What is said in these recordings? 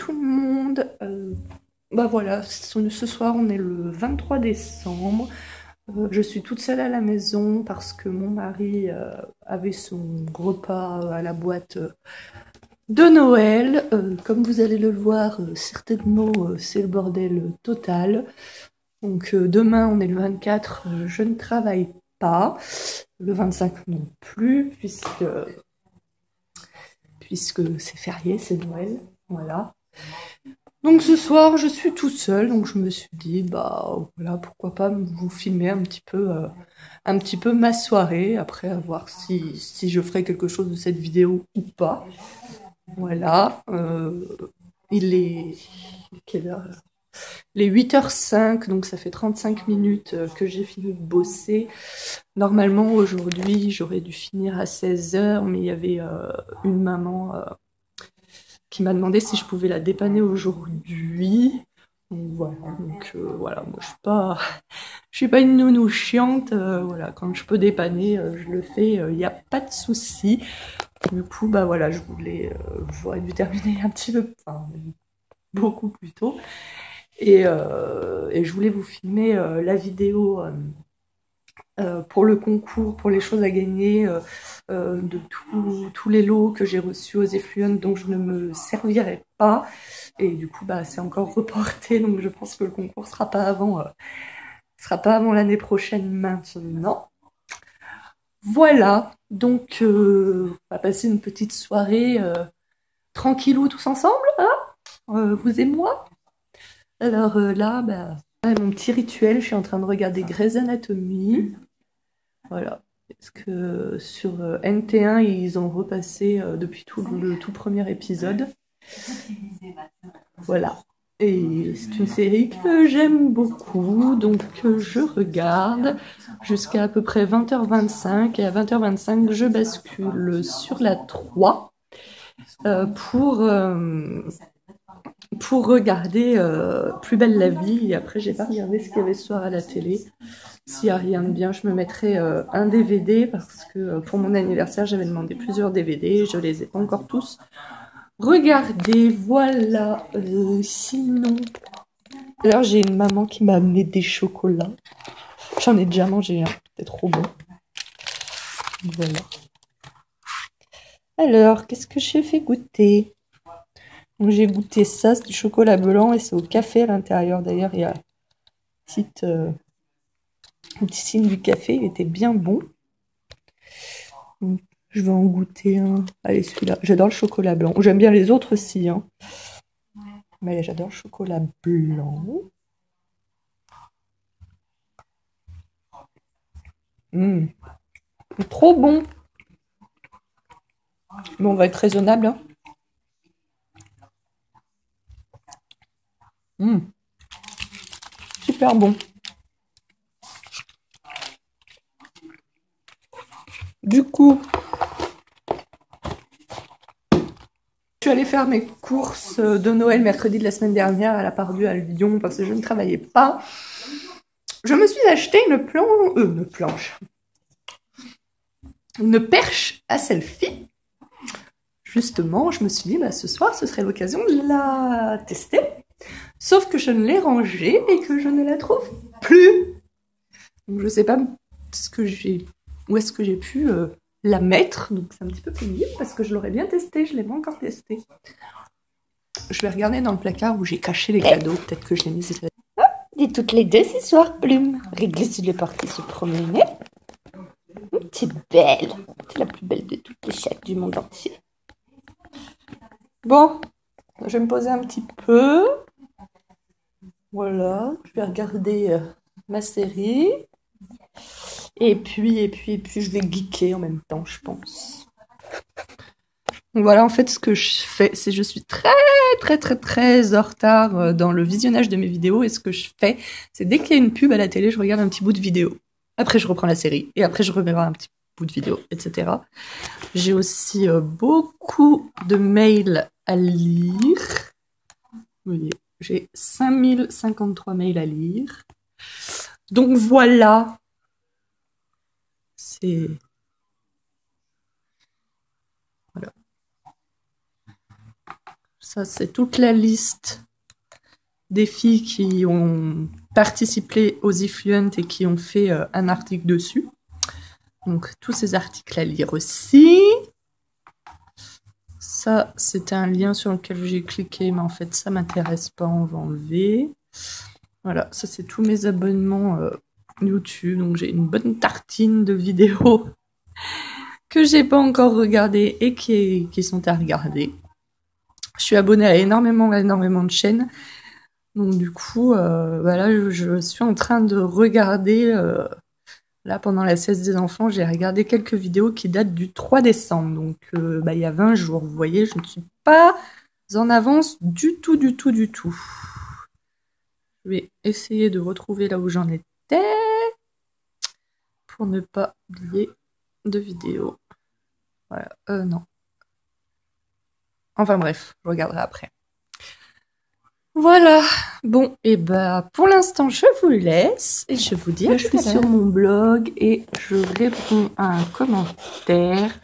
tout le monde. Bah voilà, ce soir on est le 23 décembre. Je suis toute seule à la maison parce que mon mari avait son repas à la boîte de Noël. Comme vous allez le voir, certainement c'est le bordel total. Donc demain on est le 24, je ne travaille pas. Le 25 non plus, puisque c'est férié, c'est Noël. Voilà. Donc ce soir, je suis tout seul, donc je me suis dit, bah voilà, pourquoi pas vous filmer un petit peu ma soirée, après à voir si je ferai quelque chose de cette vidéo ou pas. Voilà. Il est quelle heure là? Il est 8h05, donc ça fait 35 minutes que j'ai fini de bosser. Normalement, aujourd'hui, j'aurais dû finir à 16h, mais il y avait une maman qui m'a demandé si je pouvais la dépanner aujourd'hui. Donc voilà, moi je suis pas une nounou chiante, voilà, quand je peux dépanner, je le fais, il n'y a pas de souci. Du coup, bah voilà, j'aurais dû terminer un petit peu, enfin, beaucoup plus tôt. Et je voulais vous filmer la vidéo pour le concours, pour les choses à gagner, de tous les lots que j'ai reçus aux Effluent, dont je ne me servirai pas. Et du coup, bah, c'est encore reporté, donc je pense que le concours sera pas avant l'année prochaine maintenant. Voilà, donc on va passer une petite soirée tranquillou tous ensemble, hein, vous et moi. Alors là, bah, mon petit rituel, je suis en train de regarder Grey's Anatomy. Voilà. Parce que sur NT1, ils ont repassé depuis le tout premier épisode. Voilà. Et c'est une série que j'aime beaucoup, donc je regarde jusqu'à à peu près 20h25. Et à 20h25, je bascule sur la 3 pour regarder Plus belle la vie. Et après, j'ai pas regardé ce qu'il y avait ce soir à la télé. S'il n'y a rien de bien, je me mettrai un DVD parce que pour mon anniversaire, j'avais demandé plusieurs DVD. Je les ai pas encore tous regardés. Voilà. Sinon, alors j'ai une maman qui m'a amené des chocolats. J'en ai déjà mangé un. C'était trop bon. Voilà. Alors, qu'est-ce que j'ai fait goûter? Donc, j'ai goûté ça, c'est du chocolat blanc et c'est au café à l'intérieur. D'ailleurs, il y a un petit signe du café, il était bien bon. Donc, je vais en goûter un. Allez, celui-là. J'adore le chocolat blanc. J'aime bien les autres aussi, hein. Mais j'adore le chocolat blanc. Trop bon. Mais on va être raisonnable, hein. Super bon. Du coup, je suis allée faire mes courses de Noël mercredi de la semaine dernière à la Pardue à Lyon parce que je ne travaillais pas. Je me suis acheté une perche à selfie. Justement, je me suis dit, bah, ce soir, ce serait l'occasion de la tester. Sauf que je ne l'ai rangée et que je ne la trouve plus. Donc, je sais pas où est-ce que j'ai pu la mettre. Donc, c'est un petit peu pénible parce que je l'aurais bien testé. Je ne l'ai pas encore testé. Je vais regarder dans le placard où j'ai caché les cadeaux. Peut-être que je l'ai mis. Dis toutes les deux ce soir, Plume. Réglisse, il est parti se promener. C'est belle. C'est la plus belle de toutes les chattes du monde entier. Bon, je vais me poser un petit peu. Voilà, je vais regarder ma série. Et puis, je vais geeker en même temps, je pense. Donc voilà, en fait, ce que je fais, c'est je suis très en retard dans le visionnage de mes vidéos. Et ce que je fais, c'est dès qu'il y a une pub à la télé, je regarde un petit bout de vidéo. Après, je reprends la série. Et après, je reverrai un petit bout de vidéo, etc. J'ai aussi beaucoup de mails à lire. Vous voyez, j'ai 5053 mails à lire. Donc voilà. C'est... Voilà. Ça, c'est toute la liste des filles qui ont participé aux Ifluent et qui ont fait un article dessus. Donc, tous ces articles à lire aussi. Ça, c'était un lien sur lequel j'ai cliqué, mais en fait, ça m'intéresse pas, on va enlever. Voilà, ça, c'est tous mes abonnements YouTube. Donc, j'ai une bonne tartine de vidéos que j'ai pas encore regardées et qui sont à regarder. Je suis abonnée à énormément de chaînes. Donc, du coup, voilà, je suis en train de regarder... Là, pendant la sieste des enfants, j'ai regardé quelques vidéos qui datent du 3 décembre. Donc, il y a 20 jours. Vous voyez, je ne suis pas en avance du tout. Je vais essayer de retrouver là où j'en étais pour ne pas oublier de vidéos. Voilà, non. Enfin bref, je regarderai après. Voilà, bon, et pour l'instant, je vous laisse et je vous dis à tout à l'heure. Je suis sur mon blog et je réponds à un commentaire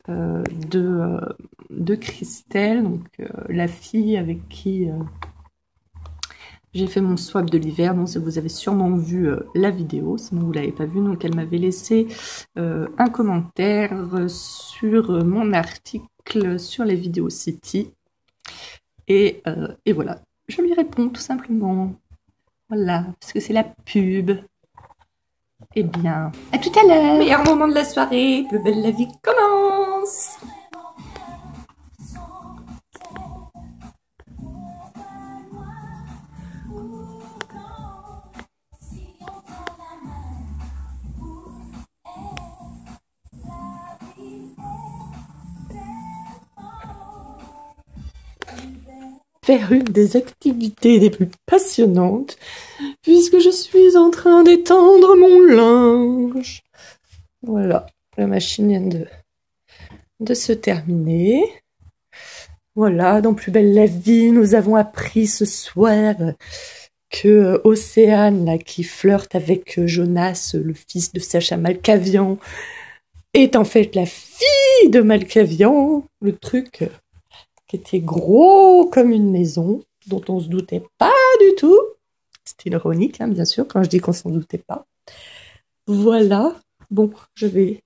de Christelle, donc la fille avec qui j'ai fait mon swap de l'hiver. Donc vous avez sûrement vu la vidéo, sinon vous l'avez pas vue. Donc elle m'avait laissé un commentaire sur mon article sur les vidéos City et voilà. Je lui réponds tout simplement. Voilà, parce que c'est la pub. Eh bien, à tout à l'heure. Meilleur moment de la soirée, plus belle la vie commence. Faire une des activités les plus passionnantes, puisque je suis en train d'étendre mon linge. Voilà, la machine vient de se terminer. Voilà, dans Plus belle la vie, nous avons appris ce soir que Océane, là, qui flirte avec Jonas, le fils de Sacha Malkavian, est en fait la fille de Malkavian, le truc qui était gros comme une maison, dont on se doutait pas du tout. C'était ironique, hein, bien sûr, quand je dis qu'on s'en doutait pas. Voilà. Bon, je vais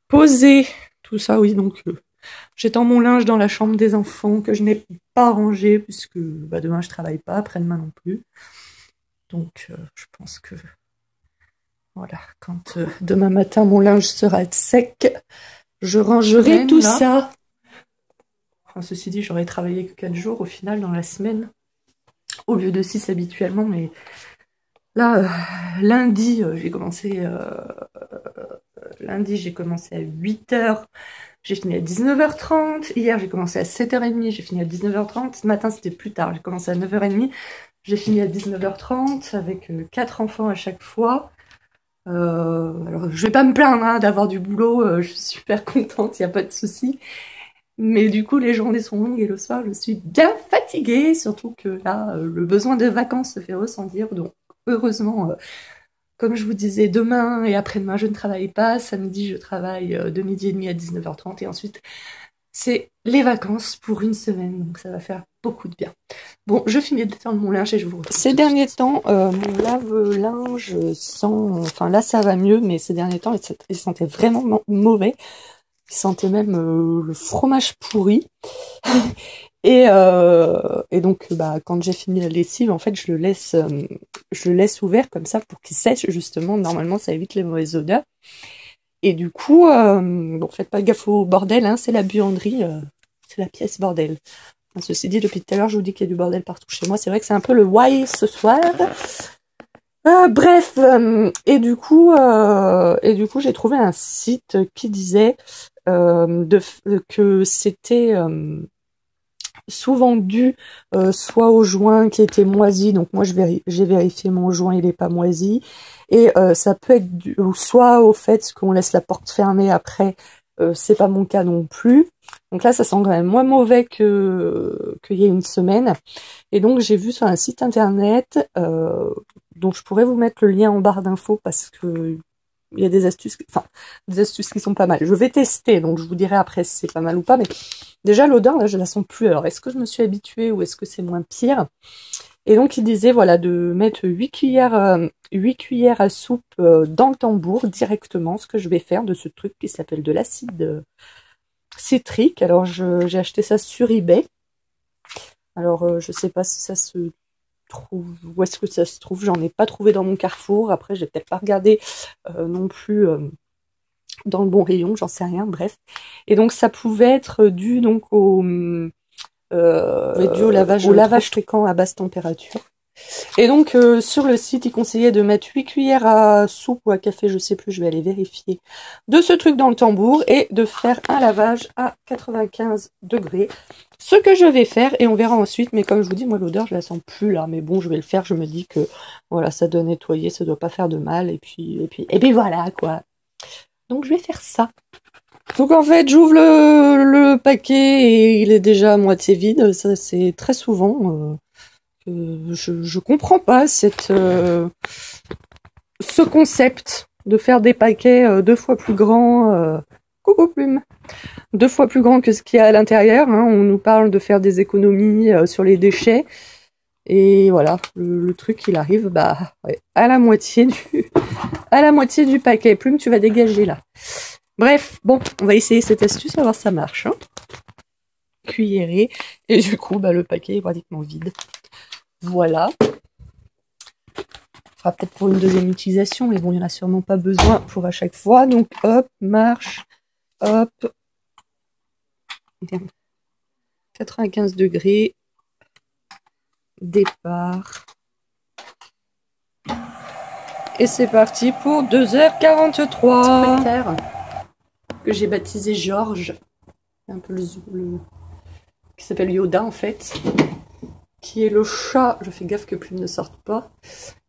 poser tout ça, oui, donc j'étends mon linge dans la chambre des enfants que je n'ai pas rangé, puisque demain je travaille pas, après-demain non plus. Donc je pense que voilà, quand demain matin mon linge sera sec, je rangerai tout ça. Enfin, ceci dit, j'aurais travaillé que 4 jours au final dans la semaine, au lieu de 6 habituellement, mais là, lundi, j'ai commencé à 8h, j'ai fini à 19h30, hier j'ai commencé à 7h30, j'ai fini à 19h30, ce matin c'était plus tard, j'ai commencé à 9h30, j'ai fini à 19h30 avec 4 enfants à chaque fois. Alors je vais pas me plaindre hein, d'avoir du boulot, je suis super contente, il n'y a pas de souci. Mais du coup, les journées sont longues et le soir, je suis bien fatiguée. Surtout que là, le besoin de vacances se fait ressentir. Donc, heureusement, comme je vous disais, demain et après-demain, je ne travaille pas. Samedi, je travaille de 12h30 à 19h30. Et ensuite, c'est les vacances pour une semaine. Donc, ça va faire beaucoup de bien. Bon, je finis d'étendre mon linge et je vous retrouve. Ces derniers temps, mon lave-linge sent... Enfin, là, ça va mieux. Mais ces derniers temps, il sentait vraiment mauvais. Il sentait même le fromage pourri. et donc, quand j'ai fini la lessive, en fait, je le laisse ouvert comme ça pour qu'il sèche, justement. Normalement, ça évite les mauvaises odeurs. Et du coup, bon, faites pas gaffe au bordel, hein, c'est la buanderie, c'est la pièce bordel. Enfin, ceci dit, depuis tout à l'heure, je vous dis qu'il y a du bordel partout chez moi. C'est vrai que c'est un peu le why ce soir. Bref, et du coup, j'ai trouvé un site qui disait que c'était souvent dû soit au joint qui était moisi, donc moi j'ai vérifié mon joint, il est pas moisi, et ça peut être dû soit au fait qu'on laisse la porte fermée après, c'est pas mon cas non plus. Donc là, ça sent quand même moins mauvais qu'il y a une semaine. Et donc, j'ai vu sur un site internet, dont je pourrais vous mettre le lien en barre d'infos parce que il y a des astuces, enfin, des astuces qui sont pas mal. Je vais tester, donc je vous dirai après si c'est pas mal ou pas, mais déjà l'odeur, là, je la sens plus. Alors, est-ce que je me suis habituée ou est-ce que c'est moins pire? Et donc, il disait, voilà, de mettre 8 cuillères à soupe dans le tambour directement, ce que je vais faire de ce truc qui s'appelle de l'acide citrique. Alors, j'ai acheté ça sur eBay. Alors, je sais pas si ça se trouve, où est-ce que ça se trouve, j'en ai pas trouvé dans mon Carrefour. Après, j'ai peut-être pas regardé non plus dans le bon rayon, j'en sais rien, bref. Et donc, ça pouvait être dû donc dû au lavage fréquent à basse température. Et donc, sur le site, il conseillait de mettre 8 cuillères à soupe ou à café, je sais plus, je vais aller vérifier, de ce truc dans le tambour et de faire un lavage à 95 degrés. Ce que je vais faire, et on verra ensuite, mais comme je vous dis, moi, l'odeur, je la sens plus là, mais bon, je vais le faire, je me dis que, voilà, ça doit nettoyer, ça doit pas faire de mal, et puis voilà, quoi. Donc, je vais faire ça. Donc en fait, j'ouvre le paquet et il est déjà à moitié vide. Ça, c'est très souvent. Je comprends pas ce concept de faire des paquets 2 fois plus grands. Coucou Plume. 2 fois plus grands que ce qu'il y a à l'intérieur. Hein. On nous parle de faire des économies sur les déchets. Et voilà, le truc, il arrive ouais, à la moitié du paquet. Plume, tu vas dégager là. Bref, bon, on va essayer cette astuce, on va voir si ça marche. Hein. Cuillerée. Et du coup, le paquet est pratiquement vide. Voilà. On fera peut-être pour une deuxième utilisation, mais bon, il n'y en a sûrement pas besoin pour à chaque fois. Donc, hop, marche, hop. 95 degrés. Départ. Et c'est parti pour 2h43. Que j'ai baptisé Georges. Un peu qui s'appelle Yoda en fait. Qui est le chat, je fais gaffe que Plume ne sorte pas,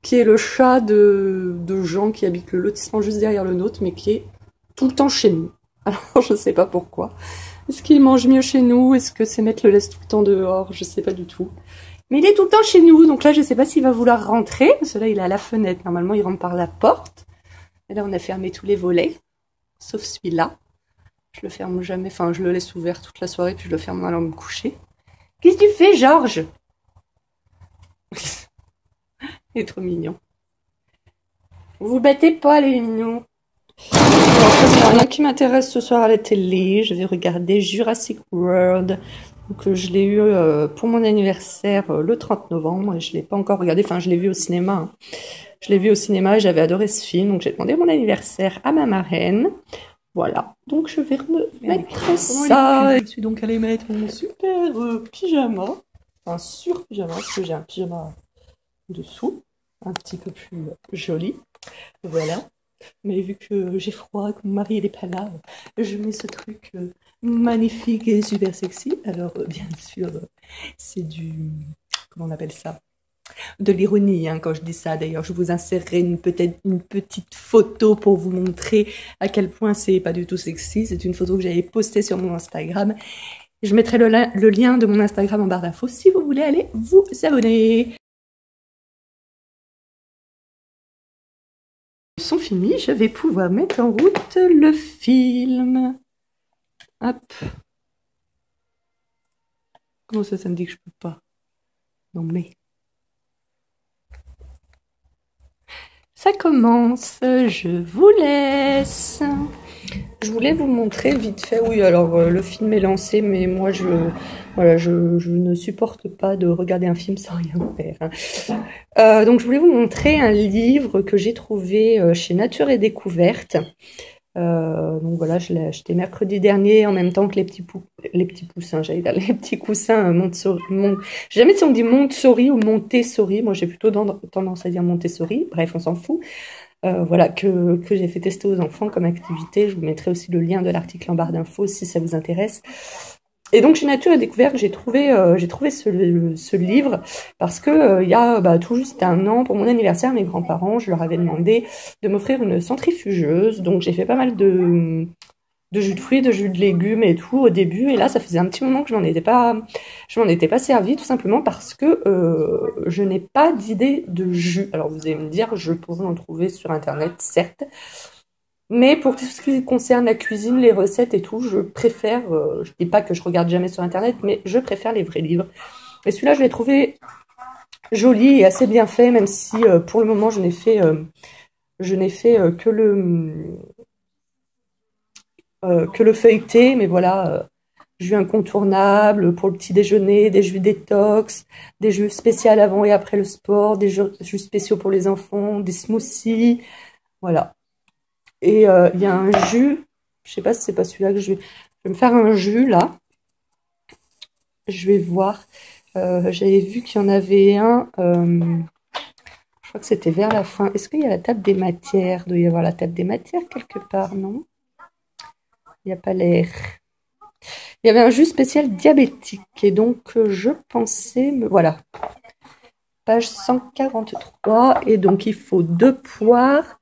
qui est le chat de gens qui habitent le lotissement juste derrière le nôtre, mais qui est tout le temps chez nous. Alors je sais pas pourquoi. Est-ce qu'il mange mieux chez nous? Est-ce que c'est mettre le laisse tout le temps dehors? Je sais pas du tout. Mais il est tout le temps chez nous, donc là je sais pas s'il va vouloir rentrer, parce que là il est à la fenêtre, normalement il rentre par la porte. Et là on a fermé tous les volets, sauf celui-là. Je le ferme jamais, enfin je le laisse ouvert toute la soirée, puis je le ferme en allant me coucher. Qu'est-ce que tu fais, Georges? Il est trop mignon. Vous battez pas, les mignons. Alors, il n'y a rien qui m'intéresse ce soir à la télé. Je vais regarder Jurassic World. Donc, je l'ai eu pour mon anniversaire le 30 novembre. Et je ne l'ai pas encore regardé. Enfin, je l'ai vu au cinéma. Hein. Je l'ai vu au cinéma et j'avais adoré ce film. Donc, j'ai demandé mon anniversaire à ma marraine. Voilà. Donc, je vais mettre ça. Je suis donc allée mettre mon super pyjama. Un sur-pyjama, parce que j'ai un pyjama dessous, un petit peu plus joli. Voilà. Mais vu que j'ai froid, que mon mari n'est pas là, je mets ce truc magnifique et super sexy. Alors, bien sûr, c'est du... Comment on appelle ça? De l'ironie, hein, quand je dis ça. D'ailleurs, je vous insérerai peut-être une petite photo pour vous montrer à quel point c'est pas du tout sexy. C'est une photo que j'avais postée sur mon Instagram. Je mettrai le lien de mon Instagram en barre d'infos si vous voulez aller vous abonner. Ils sont finis, je vais pouvoir mettre en route le film. Hop. Comment ça me dit que je peux pas? Non mais... Ça commence, je vous laisse. Je voulais vous montrer vite fait, oui, alors le film est lancé, mais moi je ne supporte pas de regarder un film sans rien faire. Hein. Donc je voulais vous montrer un livre que j'ai trouvé chez Nature et Découverte. Donc voilà, je l'ai acheté mercredi dernier en même temps que les petits poussins, j'allais dire les petits coussins Montessori. Jamais si on dit Montessori ou Montessori, moi j'ai plutôt tendance à dire Montessori, bref on s'en fout. Voilà, que j'ai fait tester aux enfants comme activité. Je vous mettrai aussi le lien de l'article en barre d'infos si ça vous intéresse. Et donc chez Nature et Découverte, j'ai trouvé ce livre parce que il y a tout juste un an, pour mon anniversaire, mes grands-parents, je leur avais demandé de m'offrir une centrifugeuse. Donc j'ai fait pas mal de jus de fruits, de jus de légumes et tout au début. Et là, ça faisait un petit moment que je m'en étais pas servi, tout simplement parce que je n'ai pas d'idée de jus. Alors vous allez me dire, je pourrais en trouver sur Internet, certes. Mais pour tout ce qui concerne la cuisine, les recettes et tout, je préfère, je dis pas que je regarde jamais sur internet, mais je préfère les vrais livres. Et celui-là, je l'ai trouvé joli et assez bien fait, même si pour le moment, je n'ai fait que le feuilleté, mais voilà, jus incontournable pour le petit déjeuner, des jus détox, des jus spéciaux avant et après le sport, des jus spéciaux pour les enfants, des smoothies, voilà. Et il y a un jus, je sais pas si c'est pas celui-là que je vais me faire un jus là. Je vais voir. J'avais vu qu'il y en avait un. Je crois que c'était vers la fin. Est-ce qu'il y a la table des matières? Il doit y avoir la table des matières quelque part, non? Il n'y a pas l'air. Il y avait un jus spécial diabétique. Et donc, je pensais... Voilà. Page 143. Et donc, il faut 2 poires,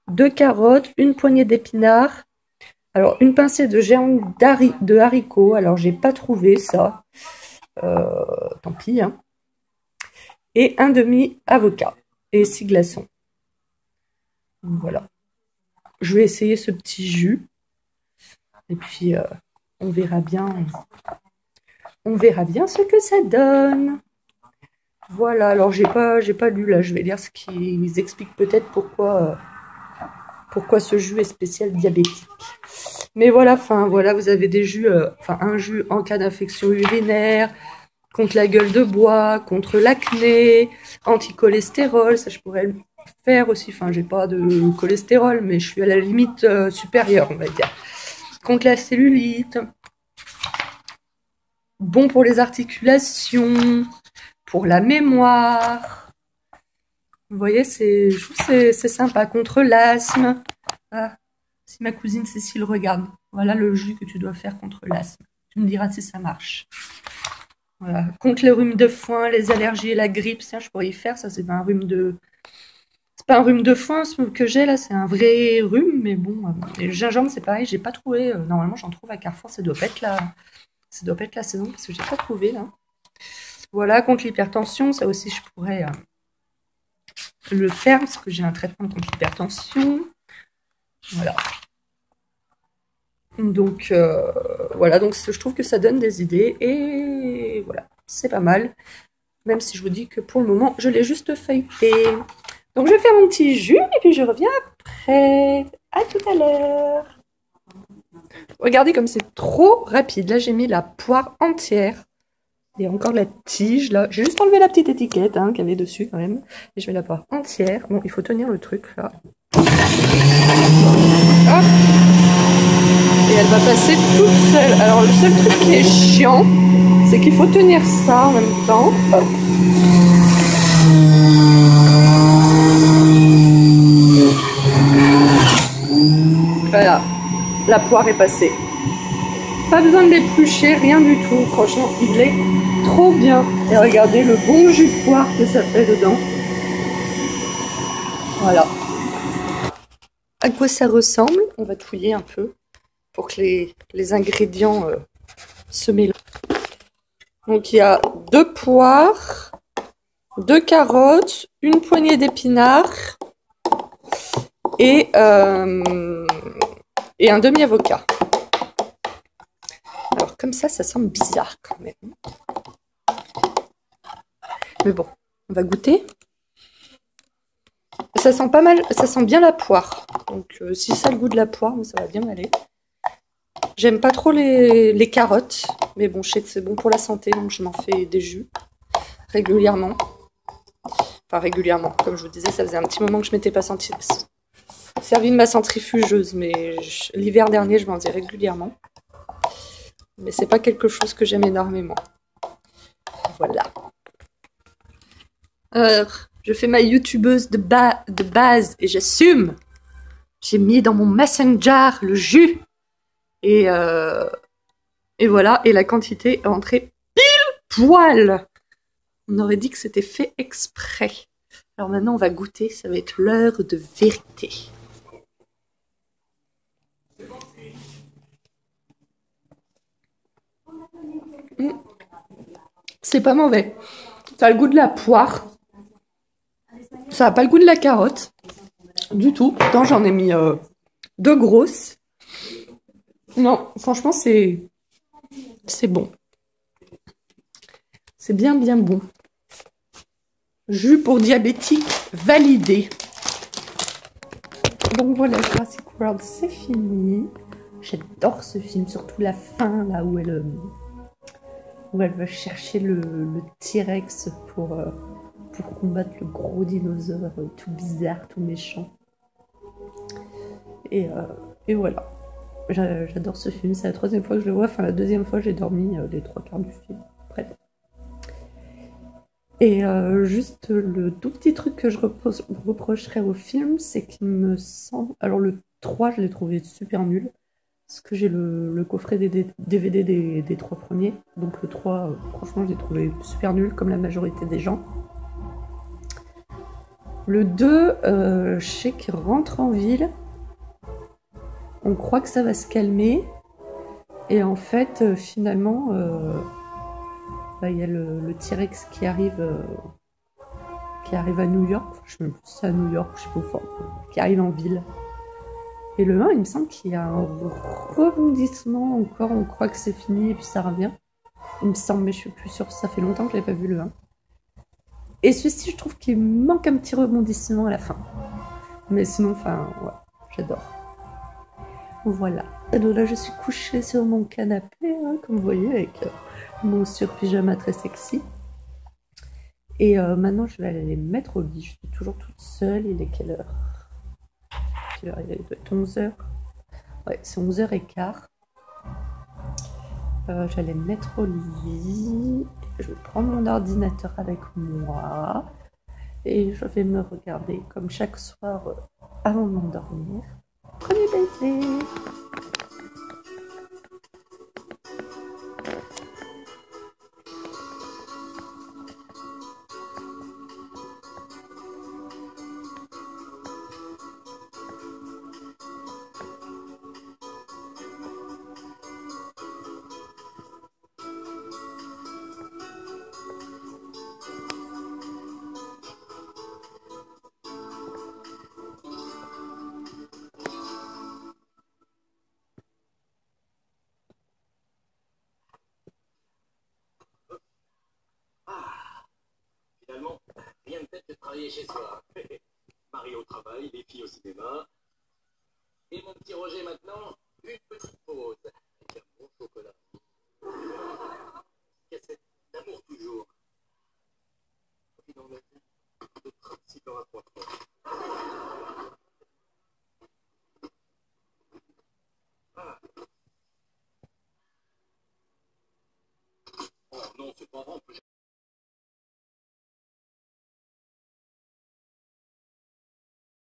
2 carottes, une poignée d'épinards. Alors, une pincée de germe de haricots. Alors, j'ai pas trouvé ça. Tant pis. Hein. Et un demi-avocat. Et 6 glaçons. Voilà. Je vais essayer ce petit jus. Et puis, on verra bien ce que ça donne. Voilà, alors j'ai pas lu là, je vais lire ce qu'ils expliquent peut-être pourquoi ce jus est spécial diabétique. Mais voilà, voilà, vous avez des jus, un jus en cas d'infection urinaire, contre la gueule de bois, contre l'acné, anti-cholestérol, ça je pourrais le faire aussi. J'ai pas de cholestérol, mais je suis à la limite supérieure, on va dire. Contre la cellulite, bon pour les articulations, pour la mémoire. Vous voyez, je trouve c'est sympa. Contre l'asthme. Ah, si ma cousine Cécile regarde, voilà le jus que tu dois faire contre l'asthme. Tu me diras si ça marche. Voilà. Contre le rhume de foin, les allergies et la grippe, tiens, je pourrais y faire. Ça, c'est pas un rhume de... C'est pas un rhume de foin que j'ai là, c'est un vrai rhume, mais bon. Et le gingembre, c'est pareil, j'ai pas trouvé. Normalement, j'en trouve à Carrefour, ça doit pas être la saison parce que j'ai pas trouvé là. Voilà, contre l'hypertension, ça aussi, je pourrais le faire parce que j'ai un traitement contre l'hypertension. Voilà. Donc, voilà, donc je trouve que ça donne des idées et voilà, c'est pas mal. Même si je vous dis que pour le moment, je l'ai juste feuilleté. Donc, je vais faire mon petit jus et puis je reviens après. À tout à l'heure. Regardez comme c'est trop rapide. Là, j'ai mis la poire entière. Il y a encore la tige là. J'ai juste enlevé la petite étiquette qu'il y avait dessus quand même. Et je mets la poire entière. Bon, il faut tenir le truc là. Hop. Et elle va passer toute seule. Alors, le seul truc qui est chiant, c'est qu'il faut tenir ça en même temps. Hop. Voilà, la poire est passée. Pas besoin de l'éplucher, rien du tout. Franchement, il est trop bien. Et regardez le bon jus de poire que ça fait dedans. Voilà. À quoi ça ressemble? On va touiller un peu pour que les ingrédients se mélangent. Donc il y a 2 poires, 2 carottes, une poignée d'épinards et un demi-avocat. Alors comme ça semble bizarre quand même. Mais bon, on va goûter. Ça sent pas mal, ça sent bien la poire. Donc si ça a le goût de la poire, ça va bien aller. J'aime pas trop les carottes, mais bon, je sais que c'est bon pour la santé, donc je m'en fais des jus régulièrement. Enfin régulièrement, comme je vous disais, ça faisait un petit moment que je m'étais pas servi de ma centrifugeuse, mais l'hiver dernier, je m'en faisais régulièrement. Mais c'est pas quelque chose que j'aime énormément. Voilà. Je fais ma youtubeuse de base et j'assume. J'ai mis dans mon Messenger le jus. Et voilà. Et la quantité est entrée pile poil. On aurait dit que c'était fait exprès. Alors maintenant, on va goûter. Ça va être l'heure de vérité. C'est pas mauvais. Ça a le goût de la poire. Ça n'a pas le goût de la carotte. Du tout. Pourtant, j'en ai mis de grosses. Non, franchement, c'est bon. C'est bien bon. Jus pour diabétique validé. Donc voilà, Jurassic World, c'est fini. J'adore ce film, surtout la fin, là où elle va chercher le T-Rex pour combattre le gros dinosaure tout bizarre, tout méchant. Et voilà. J'adore ce film, c'est la troisième fois que je le vois. Enfin, la deuxième fois, j'ai dormi les 3/4 du film. Bref. Et juste le tout petit truc que je reprocherais au film, c'est qu'il me semble... Alors le 3, je l'ai trouvé super nul. Parce que j'ai le coffret des DVD des 3 premiers. Donc le 3, franchement, je l'ai trouvé super nul, comme la majorité des gens. Le 2, je sais qu'il rentre en ville. On croit que ça va se calmer. Et en fait, finalement, il y a le T-Rex qui arrive à New York. Enfin, je sais même plus si c'est à New York, je sais pas où, qui arrive en ville. Et le 1, il me semble qu'il y a un rebondissement encore. On croit que c'est fini et puis ça revient. Il me semble, mais je suis plus sûre. Ça fait longtemps que je n'avais pas vu le 1. Et celui-ci, je trouve qu'il manque un petit rebondissement à la fin. Mais sinon, enfin, ouais, j'adore. Voilà. Et donc là, je suis couchée sur mon canapé, hein, comme vous voyez, avec mon sur-pyjama très sexy. Et maintenant, je vais aller les mettre au lit. Je suis toujours toute seule. Il est quelle heure? Il doit être 11h. Ouais, c'est 11h15. J'allais me mettre au lit. Je vais prendre mon ordinateur avec moi. Et je vais me regarder comme chaque soir avant de m'endormir. Premier baiser. Finalement, rien de tel que de travailler chez soi. Marie au travail, les filles au cinéma. Et mon petit Roger maintenant, une petite pause.